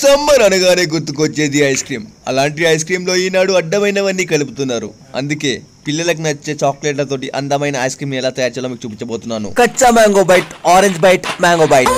Summer అనగానే గుర్తుకొచ్చేది ice cream. అలాంటి ice cream లో ఈనాడు అడ్డమైనవన్నీ కలుపుతున్నారు. అందుకే పిల్లలకు నచ్చే చాక్లెట్లతోటి అందమైన ఐస్ క్రీమ్ ఎలా తయారు చేయాలో మీకు చూపించబోతున్నాను. కచ్చా mango bite, orange bite, mango bite.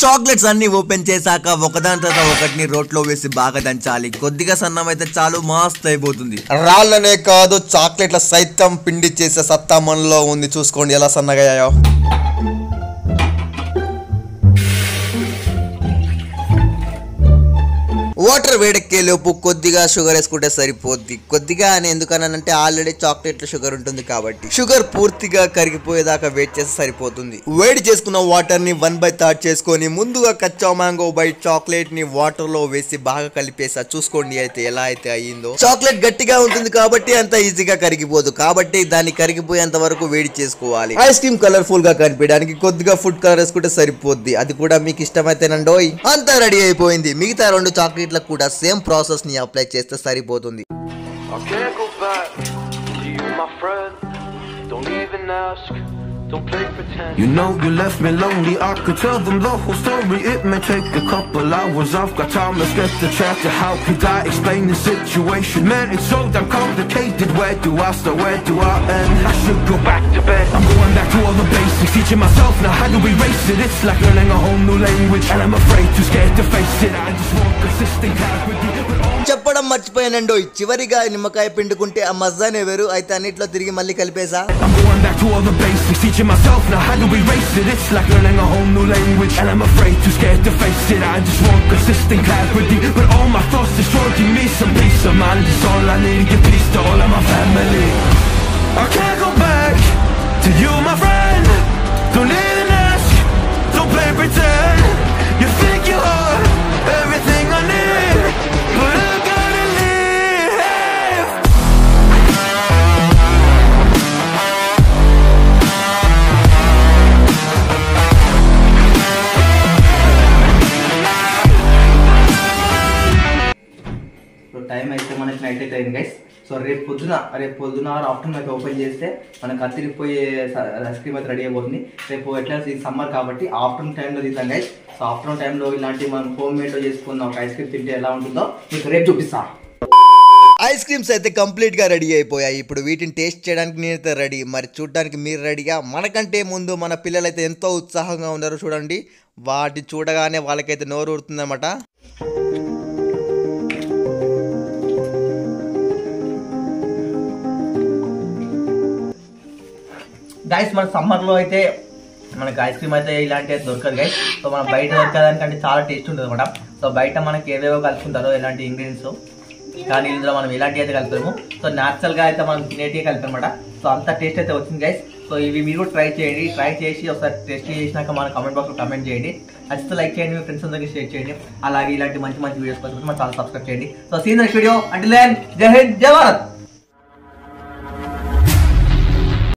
Chocolates అన్ని ఓపెన్ చేశాక ఒకదాని తర్వాత ఒకటిని రోట్లో వేసి బాగా దంచాలి. కొద్దిగా సన్నం అయితే చాలు, మస్త్ అయిపోతుంది. రాళ్ళనే కాదు, చాక్లెట్ల సైతం పిండి చేసే సత్తా మనలో ఉంది. చూసుకోండి ఎలా సన్నగాయో. వాటర్ వేడెక్కే లోపు కొద్దిగా షుగర్ వేసుకుంటే సరిపోద్ది. కొద్దిగా అని ఎందుకనంటే ఆల్రెడీ చాక్లెట్ లో షుగర్ ఉంటుంది కాబట్టి షుగర్ పూర్తిగా కరిగిపోయేదాకా వెయిట్ చేస్తే సరిపోతుంది. వేడి చేసుకున్న వాటర్ ని 1/3 చేసుకొని ముందుగా కచ్చా మ్యాంగో బైట్ చాక్లెట్ ని వాటర్ లో వేసి బాగా కలిపేసా. చూసుకోండి అయితే ఎలా అయితే అయ్యిందో. చాక్లెట్ గట్టిగా ఉంటుంది కాబట్టి అంత ఈజీగా కరిగిపోదు, కాబట్టి దాన్ని కరిగిపోయేంత వరకు వేడి చేసుకోవాలి. ఐస్ క్రీమ్ కలర్ఫుల్ గా కనిపించడానికి కొద్దిగా ఫుడ్ కలర్ వేసుకుంటే సరిపోద్ది. అది కూడా మీకు ఇష్టమైతేనండోయ్. అంతా రెడీ అయిపోయింది. మిగతా 2 చాక్లెట్ కూడా సేమ్ ప్రాసెస్ ని అప్లై చేస్తే సరిపోతుంది. You know you left me lonely, I could tell them the whole story. It may take a couple hours, I've got time, let's get the chapter. How could I explain the situation? Man, it's so damn complicated. Where do I start, where do I end? I should go back to bed. I'm going back to all the basics, teaching myself now how to erase it. It's like learning a whole new language, and I'm afraid, too scared to face it. I just want consistent clarity. చెప్పడం మర్చిపోయానండో, చివరిగా నిమ్మకాయ పిండుకుంటే ఆ మజానే వేరు. అయితే అన్నిట్లో తిరిగి మళ్ళీ కలిపేసా. I'm going back to all the basics, teaching myself now how to erase it. It's like learning a whole new language, and I'm afraid, too scared to face it. I just want consistent clarity, but all my thoughts destroying me. Some peace of mind is all I need. Give peace to all of my family. I can't go back to you, my friend. Don't even ask, don't play pretend. You think you are everything I need, but I gotta leave. So time అయితే మనకి night అయితే అయింది guys. So రేపు పొద్దున afternoon అయితే open చేస్తే మనకు అతిరిపోయే ice cream అయితే రెడీ అయిపోతుంది. రేపు ఎట్లా ఇది సమ్మర్ కాబట్టి ఆఫ్టర్నూన్ టైంలో తీద్దాం గైస్. సో ఆఫ్టర్నూన్ టైంలో ఇలాంటి మనం హోమ్ మేడ్లో చేసుకున్న ఒక ఐస్ క్రీమ్ తింటే ఎలా ఉంటుందో మీకు రేపు చూపిస్తా. ఐస్ క్రీమ్స్ అయితే కంప్లీట్ గా రెడీ అయిపోయాయి. ఇప్పుడు వీటిని టేస్ట్ చేయడానికి నేనైతే రెడీ. మరి చూడడానికి మీరు రెడీగా? మనకంటే ముందు మన పిల్లలైతే ఎంతో ఉత్సాహంగా ఉన్నారు. చూడండి, వాటి చూడగానే వాళ్ళకైతే నోరు ఊరుతుంది అన్నమాట. గైస్ మన సమ్మర్లో అయితే మనకి ఐస్ క్రీమ్ అయితే ఇలాంటి అయితే దొరకదు గైస్. సో మనం బయట దొరకదానికంటే చాలా టేస్ట్ ఉంటుంది అనమాట. సో బయట మనకి ఏవేవో కలుపుకుంటారో ఇలాంటి ఇంగ్రీడియంట్స్, కానీ ఇందులో మనం ఇలాంటివి అయితే కలుపుతాము. సో న్యాచురల్గా అయితే మనం తినేటివి కలిపామన్నమాట. సో అంత టేస్ట్ అయితే వచ్చింది గైస్. సో ఇవి మీరు కూడా ట్రై చేయండి. ట్రై చేసి ఒకసారి టేస్ట్ చేసినాక మన కామెంట్ బాక్స్లో కామెంట్ చేయండి. నచ్చితే లైక్ చేయండి, మీ ఫ్రెండ్స్ అందరికీ షేర్ చేయండి. అలాగే ఇలాంటి మంచి వీడియోస్ కోసం మన ఛానల్ సబ్స్క్రైబ్ చేయండి. So see next video. Until then, జై హింద్, జై భారత్.